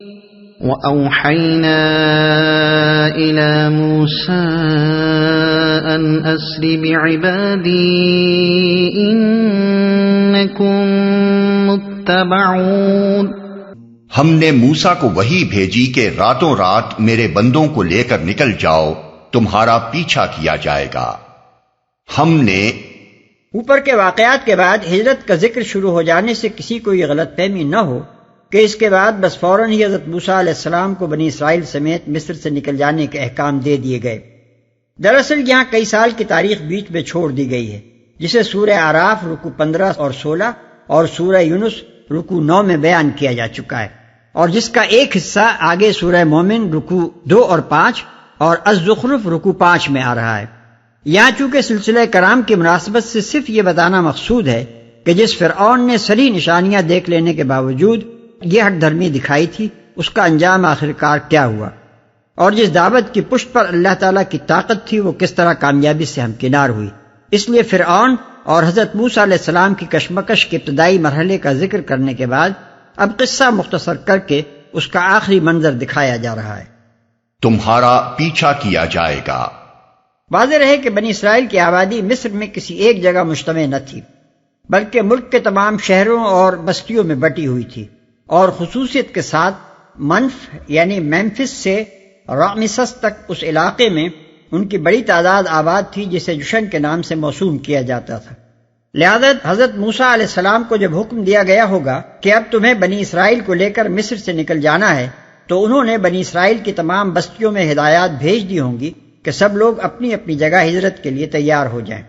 وَأَوْحَيْنَا إِلَى مُوسَىٰ أَنْ أَسْرِ بِعِبَادِي إِنَّكُمْ مُتَّبَعُونَ، ہم نے موسیٰ کو وحی بھیجی کہ راتوں رات میرے بندوں کو لے کر نکل جاؤ، تمہارا پیچھا کیا جائے گا۔ ہم نے اوپر کے واقعات کے بعد ہجرت کا ذکر شروع ہو جانے سے کسی کو یہ غلط فہمی نہ ہو کہ اس کے بعد بس فوراً ہی حضرت موسیٰ علیہ السلام کو بنی اسرائیل سمیت مصر سے نکل جانے کے احکام دے دیے گئے۔ دراصل یہاں کئی سال کی تاریخ بیچ میں چھوڑ دی گئی ہے، جسے سورہ اعراف رکوع 15 اور 16 اور سورہ یونس رکوع 9 میں بیان کیا جا چکا ہے، اور جس کا ایک حصہ آگے سورہ مومن رکوع 2 اور 5 اور الزخرف رکوع 5 میں آ رہا ہے۔ یہاں چونکہ سلسلہ کرام کی مناسبت سے صرف یہ بتانا مقصود ہے کہ جس فرعون نے صریح نشانیاں دیکھ لینے کے باوجود یہ ہٹ دھرمی دکھائی تھی، اس کا انجام آخرکار کیا ہوا، اور جس دعوت کی پشت پر اللہ تعالیٰ کی طاقت تھی وہ کس طرح کامیابی سے ہمکنار ہوئی۔ اس لیے فرعون اور حضرت موسیٰ علیہ السلام کی کشمکش کے ابتدائی مرحلے کا ذکر کرنے کے بعد اب قصہ مختصر کر کے اس کا آخری منظر دکھایا جا رہا ہے۔ تمہارا پیچھا کیا جائے گا۔ واضح رہے کہ بنی اسرائیل کی آبادی مصر میں کسی ایک جگہ مجتمع نہ تھی، بلکہ ملک کے تمام شہروں اور بستیوں میں بٹی ہوئی تھی، اور خصوصیت کے ساتھ منف یعنی میمفس سے رامسس تک اس علاقے میں ان کی بڑی تعداد آباد تھی، جسے جشن کے نام سے موسوم کیا جاتا تھا۔ لہذا حضرت موسیٰ علیہ السلام کو جب حکم دیا گیا ہوگا کہ اب تمہیں بنی اسرائیل کو لے کر مصر سے نکل جانا ہے، تو انہوں نے بنی اسرائیل کی تمام بستیوں میں ہدایات بھیج دی ہوں گی کہ سب لوگ اپنی اپنی جگہ ہجرت کے لیے تیار ہو جائیں،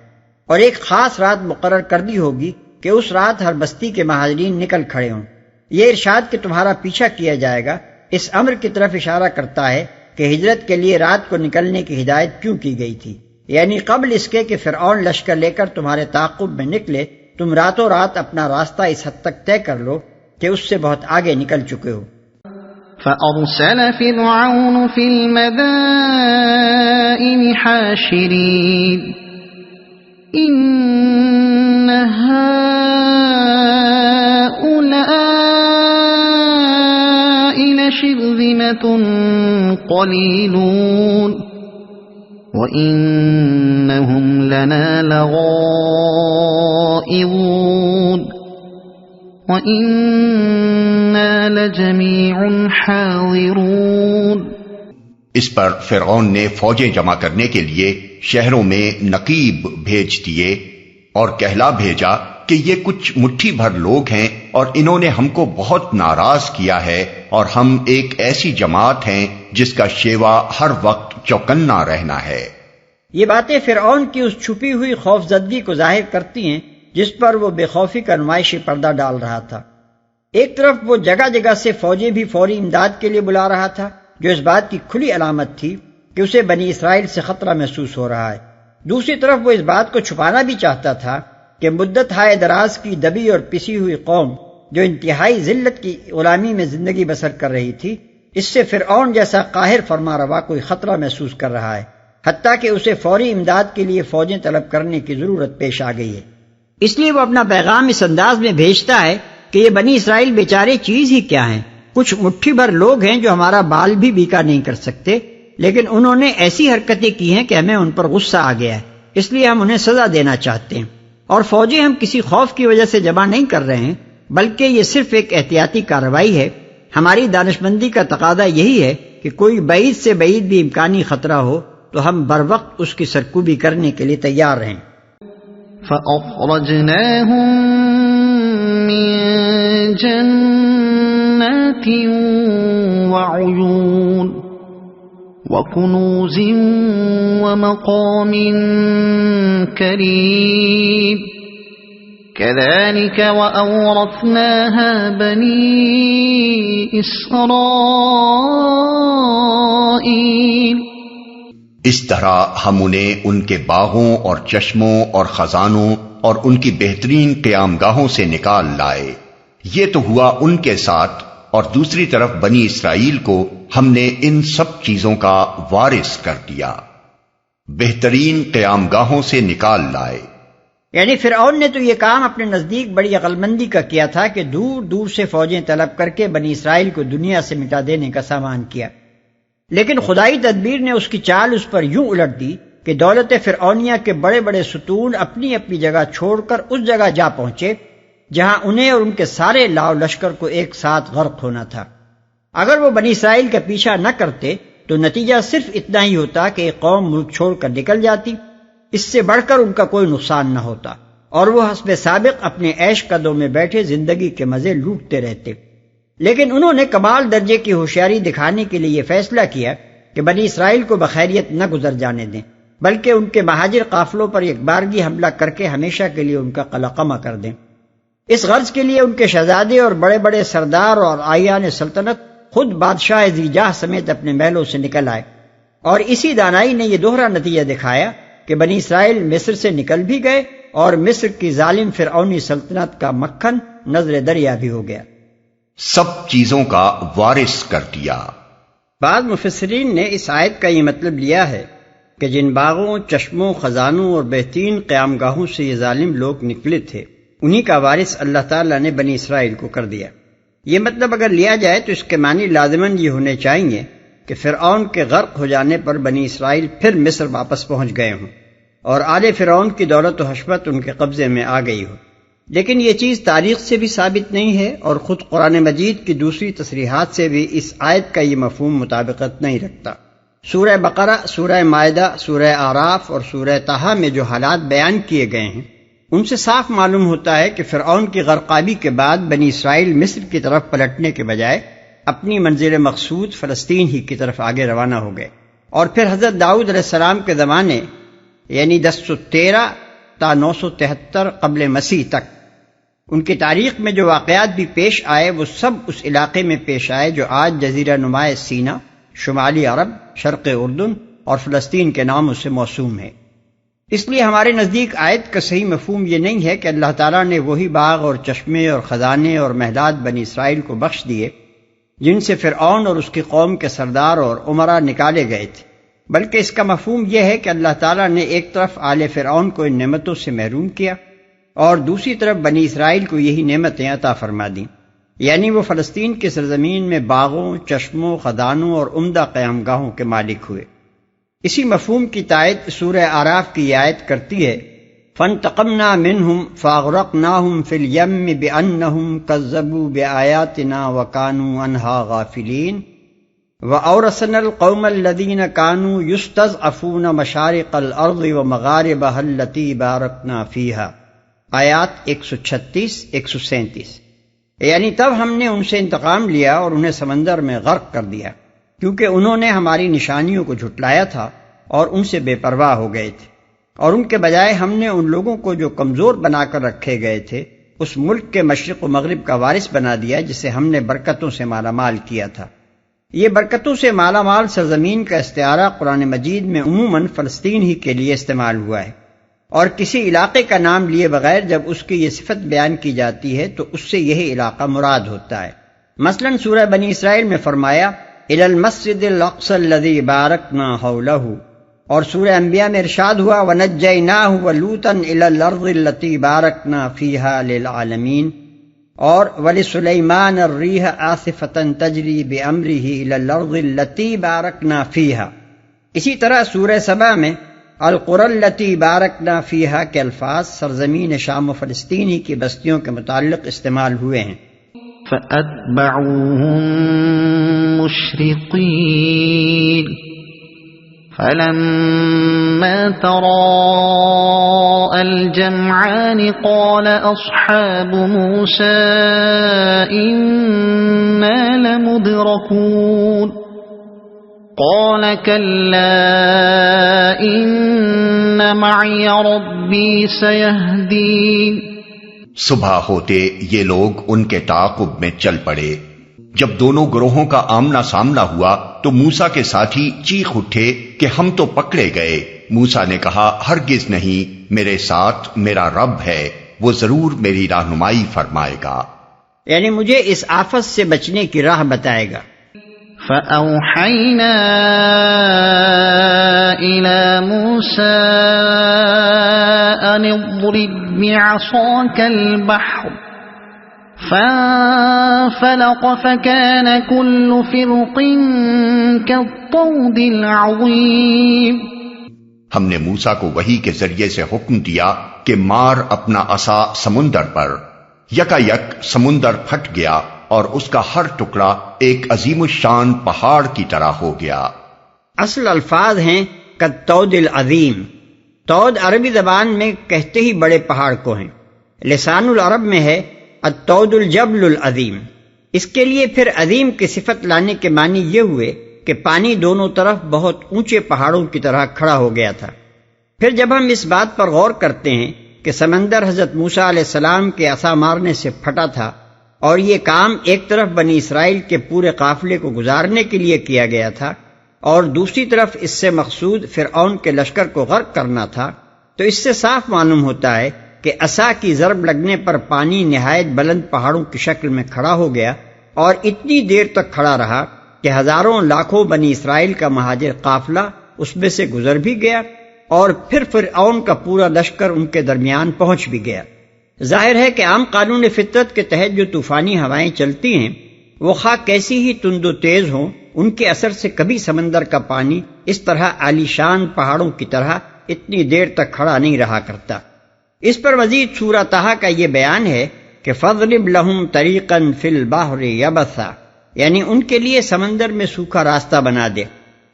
اور ایک خاص رات مقرر کر دی ہوگی کہ اس رات ہر بستی کے مہاجرین نکل کھڑے ہوں۔ یہ ارشاد کہ تمہارا پیچھا کیا جائے گا اس امر کی طرف اشارہ کرتا ہے کہ ہجرت کے لیے رات کو نکلنے کی ہدایت کیوں کی گئی تھی، یعنی قبل اس کے کہ فرعون لشکر لے کر تمہارے تعاقب میں نکلے تم راتوں رات اپنا راستہ اس حد تک طے کر لو کہ اس سے بہت آگے نکل چکے ہو۔ فَأَرْسَلَ فِرْعَوْنُ فِي الْمَدَائِنِ حَاشِرِينَ إِنَّ هَٰؤُلَاءِ لَشِرْذِمَةٌ قَلِيلُونَ وَإِنَّهُمْ لَنَا لَغَائِظُونَ وَإِنَّا لَجَمِيعٌ حَاضِرُونَ۔ اس پر فرعون نے فوجیں جمع کرنے کے لیے شہروں میں نقیب بھیج دیے اور کہلا بھیجا کہ یہ کچھ مٹھی بھر لوگ ہیں اور انہوں نے ہم کو بہت ناراض کیا ہے، اور ہم ایک ایسی جماعت ہیں جس کا شیوا ہر وقت چوکنا رہنا ہے۔ یہ باتیں فرعون کی اس چھپی ہوئی خوف زدگی کو ظاہر کرتی ہیں جس پر وہ بے خوفی کا نمائشی پردہ ڈال رہا تھا۔ ایک طرف وہ جگہ جگہ سے فوجیں بھی فوری امداد کے لیے بلا رہا تھا، جو اس بات کی کھلی علامت تھی کہ اسے بنی اسرائیل سے خطرہ محسوس ہو رہا ہے۔ دوسری طرف وہ اس بات کو چھپانا بھی چاہتا تھا کہ مدت ہائے دراز کی دبی اور پسی ہوئی قوم جو انتہائی ذلت کی غلامی میں زندگی بسر کر رہی تھی، اس سے فرعون جیسا قاہر فرما روا کوئی خطرہ محسوس کر رہا ہے، حتیٰ کہ اسے فوری امداد کے لیے فوجیں طلب کرنے کی ضرورت پیش آ گئی ہے۔ اس لیے وہ اپنا پیغام اس انداز میں بھیجتا ہے کہ یہ بنی اسرائیل بیچارے چیز ہی کیا ہیں، کچھ مٹھی بھر لوگ ہیں جو ہمارا بال بھی بیکا نہیں کر سکتے، لیکن انہوں نے ایسی حرکتیں کی ہیں کہ ہمیں ان پر غصہ آ گیا ہے، اس لیے ہم انہیں سزا دینا چاہتے ہیں، اور فوجیں ہم کسی خوف کی وجہ سے جمع نہیں کر رہے ہیں، بلکہ یہ صرف ایک احتیاطی کارروائی ہے۔ ہماری دانشمندی کا تقاضا یہی ہے کہ کوئی بعید سے بعید بھی امکانی خطرہ ہو تو ہم بر وقت اس کی سرکوبی کرنے کے لیے تیار رہیں۔ فَأَخْرَجْنَاهُمْ مِنْ جَنَّاتٍ وَعُيُونٍ وَكُنُوزٍ وَمَقَامٍ كَرِيمٍ كَذَلِكَ وَأَوْرَثْنَاهَا بَنِي إِسْرَائِيلَ۔ اس طرح ہم انہیں ان کے باغوں اور چشموں اور خزانوں اور ان کی بہترین قیام گاہوں سے نکال لائے۔ یہ تو ہوا ان کے ساتھ، اور دوسری طرف بنی اسرائیل کو ہم نے ان سب چیزوں کا وارث کر دیا، بہترین قیام گاہوں سے نکال لائے۔ یعنی فرعون نے تو یہ کام اپنے نزدیک بڑی عقلمندی کا کیا تھا کہ دور دور سے فوجیں طلب کر کے بنی اسرائیل کو دنیا سے مٹا دینے کا سامان کیا، لیکن خدائی تدبیر نے اس کی چال اس پر یوں الٹ دی کہ دولت فرعونیہ کے بڑے بڑے ستون اپنی اپنی جگہ چھوڑ کر اس جگہ جا پہنچے جہاں انہیں اور ان کے سارے لاؤ لشکر کو ایک ساتھ غرق ہونا تھا۔ اگر وہ بنی اسرائیل کا پیچھا نہ کرتے تو نتیجہ صرف اتنا ہی ہوتا کہ ایک قوم ملک چھوڑ کر نکل جاتی، اس سے بڑھ کر ان کا کوئی نقصان نہ ہوتا، اور وہ حسب سابق اپنے عیش قدوں میں بیٹھے زندگی کے مزے لوٹتے رہتے۔ لیکن انہوں نے کمال درجے کی ہوشیاری دکھانے کے لیے یہ فیصلہ کیا کہ بنی اسرائیل کو بخیریت نہ گزر جانے دیں، بلکہ ان کے مہاجر قافلوں پر ایک بارگی حملہ کر کے ہمیشہ کے لیے ان کا قلقمہ کر دیں۔ اس غرض کے لیے ان کے شہزادے اور بڑے بڑے سردار اور آئیان سلطنت خود بادشاہ ذیجاہ سمیت اپنے محلوں سے نکل آئے، اور اسی دانائی نے یہ دوہرا نتیجہ دکھایا کہ بنی اسرائیل مصر سے نکل بھی گئے اور مصر کی ظالم فرعونی سلطنت کا مکھن نظر دریا بھی ہو گیا، سب چیزوں کا وارث کر دیا۔ بعض مفسرین نے اس آیت کا یہ مطلب لیا ہے کہ جن باغوں، چشموں، خزانوں اور بہترین قیام گاہوں سے یہ ظالم لوگ نکلے تھے، انہی کا وارث اللہ تعالیٰ نے بنی اسرائیل کو کر دیا۔ یہ مطلب اگر لیا جائے تو اس کے معنی لازماً یہ ہونے چاہیے کہ فرعون کے غرق ہو جانے پر بنی اسرائیل پھر مصر واپس پہنچ گئے ہوں اور آل فرعون کی دولت و حشمت ان کے قبضے میں آ گئی ہو، لیکن یہ چیز تاریخ سے بھی ثابت نہیں ہے، اور خود قرآن مجید کی دوسری تصریحات سے بھی اس آیت کا یہ مفہوم مطابقت نہیں رکھتا۔ سورہ بقرہ، سورہ مائدہ، سورہ اعراف اور سورہ طٰہٰ میں جو حالات بیان کیے گئے ہیں ان سے صاف معلوم ہوتا ہے کہ فرعون کی غرقابی کے بعد بنی اسرائیل مصر کی طرف پلٹنے کے بجائے اپنی منزل مقصود فلسطین ہی کی طرف آگے روانہ ہو گئے، اور پھر حضرت داؤد علیہ السلام کے زمانے یعنی 1013 تا 973 قبل مسیح تک ان کی تاریخ میں جو واقعات بھی پیش آئے وہ سب اس علاقے میں پیش آئے جو آج جزیرہ نما سینا، شمالی عرب، شرق اردن اور فلسطین کے ناموں سے موسوم ہے۔ اس لیے ہمارے نزدیک آیت کا صحیح مفہوم یہ نہیں ہے کہ اللہ تعالیٰ نے وہی باغ اور چشمے اور خزانے اور محلات بنی اسرائیل کو بخش دیے جن سے فرعون اور اس کی قوم کے سردار اور امراء نکالے گئے تھے، بلکہ اس کا مفہوم یہ ہے کہ اللہ تعالیٰ نے ایک طرف آل فرعون کو ان نعمتوں سے محروم کیا اور دوسری طرف بنی اسرائیل کو یہی نعمتیں عطا فرما دیں، یعنی وہ فلسطین کی سرزمین میں باغوں، چشموں، خزانوں اور عمدہ قیام گاہوں کے مالک ہوئے۔ اسی مفہوم کی تائید سورہ اعراف کی آیت کرتی ہے، فَانْتَقَمْنَا مِنْهُمْ فَأَغْرَقْنَاهُمْ فِي الْيَمِّ بِأَنَّهُمْ كَذَّبُوا بِآيَاتِنَا وَكَانُوا عَنْهَا غَافِلِينَ وَأَوْرَثْنَا الْقَوْمَ الَّذِينَ كَانُوا يُسْتَضْعَفُونَ مَشَارِقَ الْأَرْضِ وَمَغَارِبَهَا الَّتِي بَارَكْنَا فِيهَا، آیات 136 137۔ یعنی تب ہم نے ان سے انتقام لیا اور انہیں سمندر میں غرق کر دیا، کیونکہ انہوں نے ہماری نشانیوں کو جھٹلایا تھا اور ان سے بے پرواہ ہو گئے تھے، اور ان کے بجائے ہم نے ان لوگوں کو جو کمزور بنا کر رکھے گئے تھے اس ملک کے مشرق و مغرب کا وارث بنا دیا جسے ہم نے برکتوں سے مالا مال کیا تھا۔ یہ برکتوں سے مالا مال سرزمین کا استعارہ قرآن مجید میں عموماً فلسطین ہی کے لیے استعمال ہوا ہے، اور کسی علاقے کا نام لیے بغیر جب اس کی یہ صفت بیان کی جاتی ہے تو اس سے یہی علاقہ مراد ہوتا ہے۔ مثلا سورہ بنی اسرائیل میں فرمایا الی المسجد الاقصی الذی بارکنا حولہ، اور سورہ انبیاء میں ارشاد ہوا ونجیناہ ولوطا الی الارض التی بارکنا فیہا للعالمین، اور ولسلیمان الریح عاصفۃ تجری بامرہ الی الارض التی بارکنا فیہا۔ اسی طرح سورہ سبا میں القری التی بارکنا فیہا کے الفاظ سرزمین شام و فلسطینی کی بستیوں کے متعلق استعمال ہوئے ہیں۔ فأتبعوهم مشرقين فلما تراءى الجمعان قال أصحاب موسى إنا لمدركون قال كلا إن معي ربي سيهدين۔ صبح ہوتے یہ لوگ ان کے تعاقب میں چل پڑے۔ جب دونوں گروہوں کا آمنا سامنا ہوا تو موسیٰ کے ساتھی چیخ اٹھے کہ ہم تو پکڑے گئے۔ موسیٰ نے کہا ہرگز نہیں، میرے ساتھ میرا رب ہے، وہ ضرور میری رہنمائی فرمائے گا، یعنی مجھے اس آفت سے بچنے کی راہ بتائے گا۔ فأوحينا إلى موسى أن اضرب بعصاك البحر فانفلق فكان كل فرق كالطود العظيم. ہم نے موسیٰ کو وحی کے ذریعے سے حکم دیا کہ مار اپنا عصا سمندر پر، یکا یک سمندر پھٹ گیا اور اس کا ہر ٹکڑا ایک عظیم الشان پہاڑ کی طرح ہو گیا. اصل الفاظ ہیں کالطود العظیم. طود عربی زبان میں کہتے ہی بڑے پہاڑ کو ہیں. لسان العرب میں ہے الطود الجبل العظیم. اس کے لیے پھر عظیم کی صفت لانے کے معنی یہ ہوئے کہ پانی دونوں طرف بہت اونچے پہاڑوں کی طرح کھڑا ہو گیا تھا. پھر جب ہم اس بات پر غور کرتے ہیں کہ سمندر حضرت موسیٰ علیہ السلام کے عصا مارنے سے پھٹا تھا اور یہ کام ایک طرف بنی اسرائیل کے پورے قافلے کو گزارنے کے لیے کیا گیا تھا اور دوسری طرف اس سے مقصود فرعون کے لشکر کو غرق کرنا تھا، تو اس سے صاف معلوم ہوتا ہے کہ عصا کی ضرب لگنے پر پانی نہایت بلند پہاڑوں کی شکل میں کھڑا ہو گیا اور اتنی دیر تک کھڑا رہا کہ ہزاروں لاکھوں بنی اسرائیل کا مہاجر قافلہ اس میں سے گزر بھی گیا اور پھر فرعون کا پورا لشکر ان کے درمیان پہنچ بھی گیا. ظاہر ہے کہ عام قانون فطرت کے تحت جو طوفانی ہوائیں چلتی ہیں وہ خواہ کیسی ہی تند و تیز ہوں، ان کے اثر سے کبھی سمندر کا پانی اس طرح عالی شان پہاڑوں کی طرح اتنی دیر تک کھڑا نہیں رہا کرتا. اس پر مزید سورہ طٰ کا یہ بیان ہے کہ فَاضْرِبْ لَهُمْ طَرِيقًا فِي الْبَحْرِ يَبَسًا، یعنی ان کے لیے سمندر میں سوکھا راستہ بنا دے.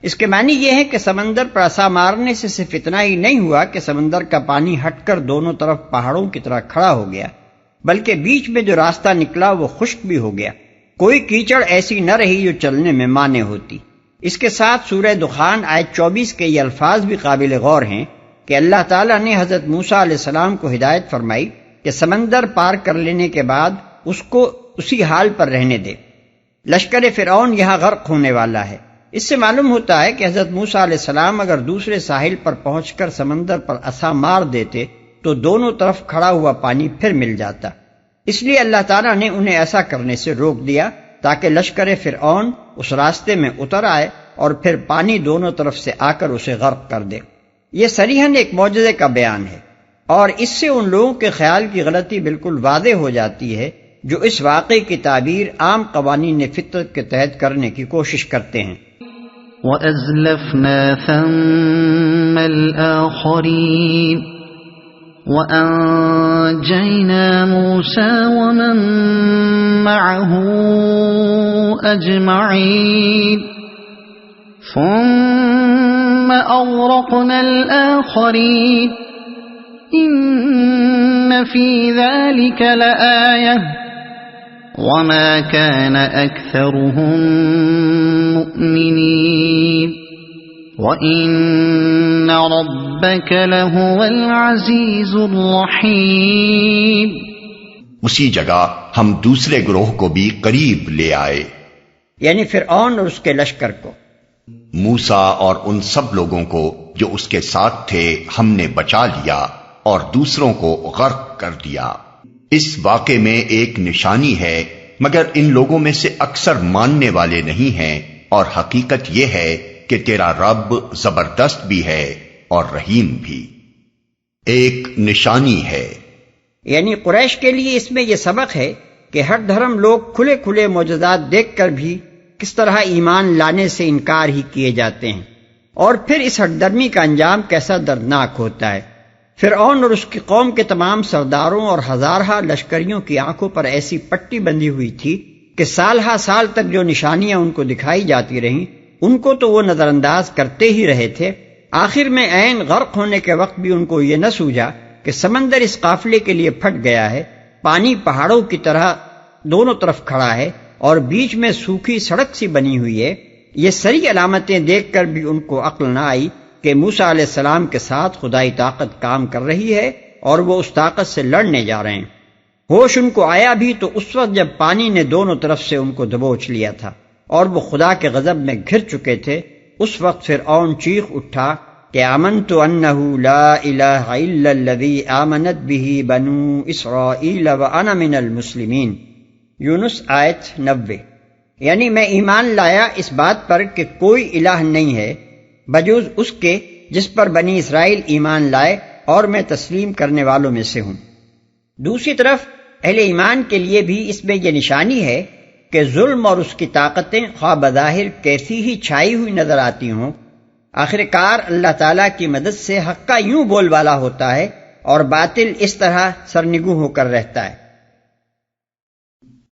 اس کے معنی یہ ہے کہ سمندر پر عصا مارنے سے صرف اتنا ہی نہیں ہوا کہ سمندر کا پانی ہٹ کر دونوں طرف پہاڑوں کی طرح کھڑا ہو گیا، بلکہ بیچ میں جو راستہ نکلا وہ خشک بھی ہو گیا. کوئی کیچڑ ایسی نہ رہی جو چلنے میں مانع ہوتی. اس کے ساتھ سورہ دخان آیت 24 کے یہ الفاظ بھی قابل غور ہیں کہ اللہ تعالیٰ نے حضرت موسیٰ علیہ السلام کو ہدایت فرمائی کہ سمندر پار کر لینے کے بعد اس کو اسی حال پر رہنے دے. لشکر فرعون یہاں غرق ہونے والا ہے. اس سے معلوم ہوتا ہے کہ حضرت موسیٰ علیہ السلام اگر دوسرے ساحل پر پہنچ کر سمندر پر عصا مار دیتے تو دونوں طرف کھڑا ہوا پانی پھر مل جاتا. اس لیے اللہ تعالیٰ نے انہیں ایسا کرنے سے روک دیا تاکہ لشکر فرعون اس راستے میں اتر آئے اور پھر پانی دونوں طرف سے آ کر اسے غرق کر دے. یہ صریحاً ایک معجزے کا بیان ہے اور اس سے ان لوگوں کے خیال کی غلطی بالکل واضح ہو جاتی ہے جو اس واقعے کی تعبیر عام قوانین فطرت کے تحت کرنے کی کوشش کرتے ہیں. وَأَزْلَفْنَا ثَمَّ الْآخَرِينَ وَأَنجَيْنَا مُوسَى وَمَن مَّعَهُ أَجْمَعِينَ ثُمَّ أَغْرَقْنَا الْآخَرِينَ إِنَّ فِي ذَلِكَ لَآيَةً وَمَا كَانَ أَكْثَرُهُم مُؤْمِنِينَ وَإِنَّ رَبَّكَ لَهُوَ الْعَزِيزُ الرَّحِيمُ. اسی جگہ ہم دوسرے گروہ کو بھی قریب لے آئے، یعنی فرعون اور اس کے لشکر کو. موسیٰ اور ان سب لوگوں کو جو اس کے ساتھ تھے ہم نے بچا لیا اور دوسروں کو غرق کر دیا. اس واقعے میں ایک نشانی ہے، مگر ان لوگوں میں سے اکثر ماننے والے نہیں ہیں، اور حقیقت یہ ہے کہ تیرا رب زبردست بھی ہے اور رحیم بھی. ایک نشانی ہے، یعنی قریش کے لیے اس میں یہ سبق ہے کہ ہر دھرم لوگ کھلے کھلے معجزات دیکھ کر بھی کس طرح ایمان لانے سے انکار ہی کیے جاتے ہیں، اور پھر اس ہٹ درمی کا انجام کیسا دردناک ہوتا ہے. فرعون اور اس کی قوم کے تمام سرداروں اور ہزارہ لشکریوں کی آنکھوں پر ایسی پٹی بندھی ہوئی تھی کہ سال ہا سال تک جو نشانیاں ان کو دکھائی جاتی رہیں ان کو تو وہ نظر انداز کرتے ہی رہے تھے. آخر میں عین غرق ہونے کے وقت بھی ان کو یہ نہ سوجا کہ سمندر اس قافلے کے لیے پھٹ گیا ہے، پانی پہاڑوں کی طرح دونوں طرف کھڑا ہے اور بیچ میں سوکھی سڑک سی بنی ہوئی ہے. یہ ساری علامتیں دیکھ کر بھی ان کو عقل نہ آئی کہ موسیٰ علیہ السلام کے ساتھ خدائی طاقت کام کر رہی ہے اور وہ اس طاقت سے لڑنے جا رہے ہیں. ہوش ان کو آیا بھی تو اس وقت جب پانی نے دونوں طرف سے ان کو دبوچ لیا تھا اور وہ خدا کے غضب میں گھر چکے تھے. اس وقت فرعون چیخ اٹھا کہ آمنت انہ لا الہ الا الذی آمنت بہ بنو اسرائیل وانا من المسلمین. یونس آیت 90. یعنی میں ایمان لایا اس بات پر کہ کوئی الہ نہیں ہے بجوز اس کے جس پر بنی اسرائیل ایمان لائے، اور میں تسلیم کرنے والوں میں سے ہوں۔ دوسری طرف اہل ایمان کے لیے بھی اس میں یہ نشانی ہے کہ ظلم اور اس کی طاقتیں خواہ بظاہر کیسی ہی چھائی ہوئی نظر آتی ہوں، آخر کار اللہ تعالیٰ کی مدد سے حق کا یوں بول بالا ہوتا ہے اور باطل اس طرح سرنگوں ہو کر رہتا ہے۔